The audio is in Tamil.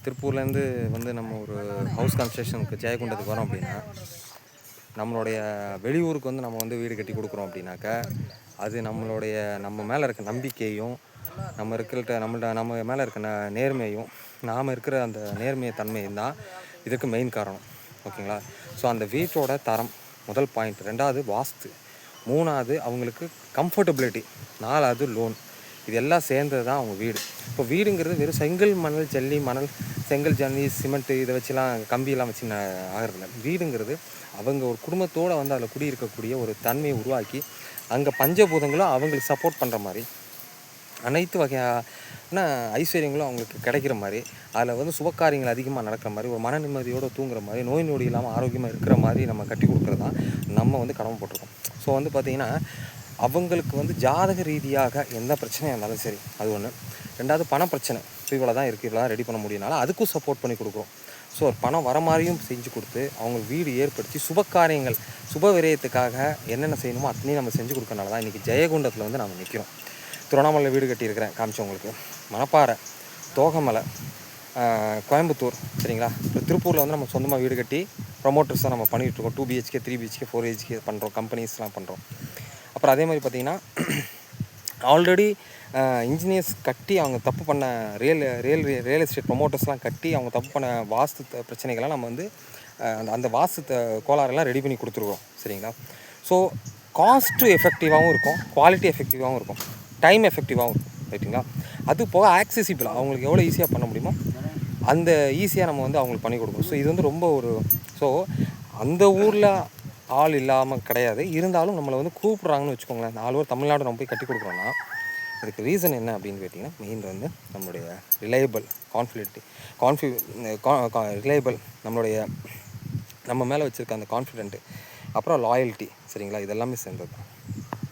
திருப்பூர்லேருந்து வந்து நம்ம ஒரு ஹவுஸ் கன்ஸ்ட்ரக்ஷனுக்கு ஜெயகுண்டத்துக்கு வரோம் அப்படின்னா, நம்மளுடைய வெளியூருக்கு வந்து நம்ம வந்து வீடு கட்டி கொடுக்குறோம் அப்படின்னாக்கா, அது நம்ம மேலே இருக்க நம்பிக்கையும், நம்ம மேலே இருக்க நேர்மையும், நாம் இருக்கிற அந்த நேர்மைய தன்மையும் தான் இதுக்கு மெயின் காரணம். ஓகேங்களா? ஸோ அந்த வீட்டோட தரம் முதல் பாயிண்ட். 2வது வாஸ்து. 3வது அவங்களுக்கு கம்ஃபர்டபிலிட்டி. 4வது லோன். இது எல்லாம் சேர்ந்தது தான் அவங்க வீடு. இப்போ வீடுங்கிறது வெறும் செங்கல், மணல், ஜல்லி, மணல், செங்கல், ஜல்லி, சிமெண்ட்டு இதை வச்சுலாம் கம்பியெல்லாம் வச்சு ஆகிறதில்ல. வீடுங்கிறது அவங்க ஒரு குடும்பத்தோடு வந்து அதில் குடியிருக்கக்கூடிய ஒரு தன்மையை உருவாக்கி, அங்கே பஞ்சபூதங்களும் அவங்களுக்கு சப்போர்ட் பண்ணுற மாதிரி, அனைத்து வகையான ஐஸ்வர்யங்களும் அவங்களுக்கு கிடைக்கிற மாதிரி, அதில் வந்து சுபகாரியங்கள் அதிகமாக நடக்கிற மாதிரி, ஒரு மன நிம்மதியோடு தூங்குற மாதிரி, நோய் நொடி இல்லாமல் ஆரோக்கியமாக இருக்கிற மாதிரி நம்ம கட்டி கொடுக்குறது தான் நம்ம வந்து கடமைப்பட்டிருக்கோம். ஸோ வந்து பார்த்திங்கன்னா, அவங்களுக்கு வந்து ஜாதக ரீதியாக எந்த பிரச்சனையாக இருந்தாலும் சரி, அது ஒன்று. 2வது பண பிரச்சனை. இவ்வளோ தான் இருக்குது, இவ்வளோ தான் ரெடி பண்ண முடியும்னால அதுக்கும் சப்போர்ட் பண்ணி கொடுக்குறோம். ஸோ ஒரு பணம் வர மாதிரியும் செஞ்சு கொடுத்து, அவங்க வீடு ஏற்படுத்தி சுபகாரியங்கள், சுப விரயத்துக்காக என்னென்ன செய்யணுமோ அத்தனையும் நம்ம செஞ்சு கொடுக்கறனால தான் இன்றைக்கி ஜெயகுண்டத்தில் வந்து நம்ம நிற்கிறோம். திருவண்ணாமலை வீடு கட்டியிருக்கிறேன், காமிச்சவங்களுக்கு. மணப்பாறை, தோகமலை, கோயம்புத்தூர், சரிங்களா? இப்போ திருப்பூரில் வந்து நம்ம சொந்தமாக வீடு கட்டி ப்ரொமோட்டர்ஸ் தான் நம்ம பண்ணிகிட்ருக்கோம். 2 BHK, 3 BHK, 4 BHK பண்ணுறோம், கம்பெனிஸ்லாம் பண்ணுறோம். அப்புறம் அதே மாதிரி பார்த்திங்கன்னா, ஆல்ரெடி இன்ஜினியர்ஸ் கட்டி அவங்க தப்பு பண்ண ரியல் எஸ்டேட் ப்ரொமோட்டர்ஸ்லாம் கட்டி அவங்க தப்பு பண்ண வாஸ்து பிரச்சனைகள்லாம் நம்ம வந்து அந்த வாஸ்து கோளாறெல்லாம் ரெடி பண்ணி கொடுத்துருவோம், சரிங்களா? ஸோ காஸ்ட்டு எஃபெக்டிவாகவும் இருக்கும், குவாலிட்டி எஃபெக்டிவாகவும் இருக்கும், டைம் எஃபெக்டிவாகவும் இருக்கும், ரைட்டுங்களா? அது போக ஆக்சசிபிள், அவங்களுக்கு எவ்வளோ ஈஸியாக பண்ண முடியுமோ அந்த ஈஸியாக நம்ம வந்து அவங்களுக்கு பண்ணி கொடுக்கணும். ஸோ இது வந்து ரொம்ப ஸோ அந்த ஊரில் ஆள் இல்லாமல் கிடையாது, இருந்தாலும் நம்மளை வந்து கூப்பிட்றாங்கன்னு வச்சுக்கோங்களேன். 4 பேர் தமிழ்நாடு நம்ம போய் கட்டி கொடுக்குறோன்னா, அதுக்கு ரீசன் என்ன அப்படின்னு கேட்டிங்கன்னா, மெயின் வந்து நம்மளுடைய ரிலையபிள், ரிலையபிள், நம்ம மேலே வச்சுருக்க அந்த கான்ஃபிடென்ட்டு, அப்புறம் லாயல்ட்டி, சரிங்களா? இதெல்லாமே சேர்ந்தது தான்.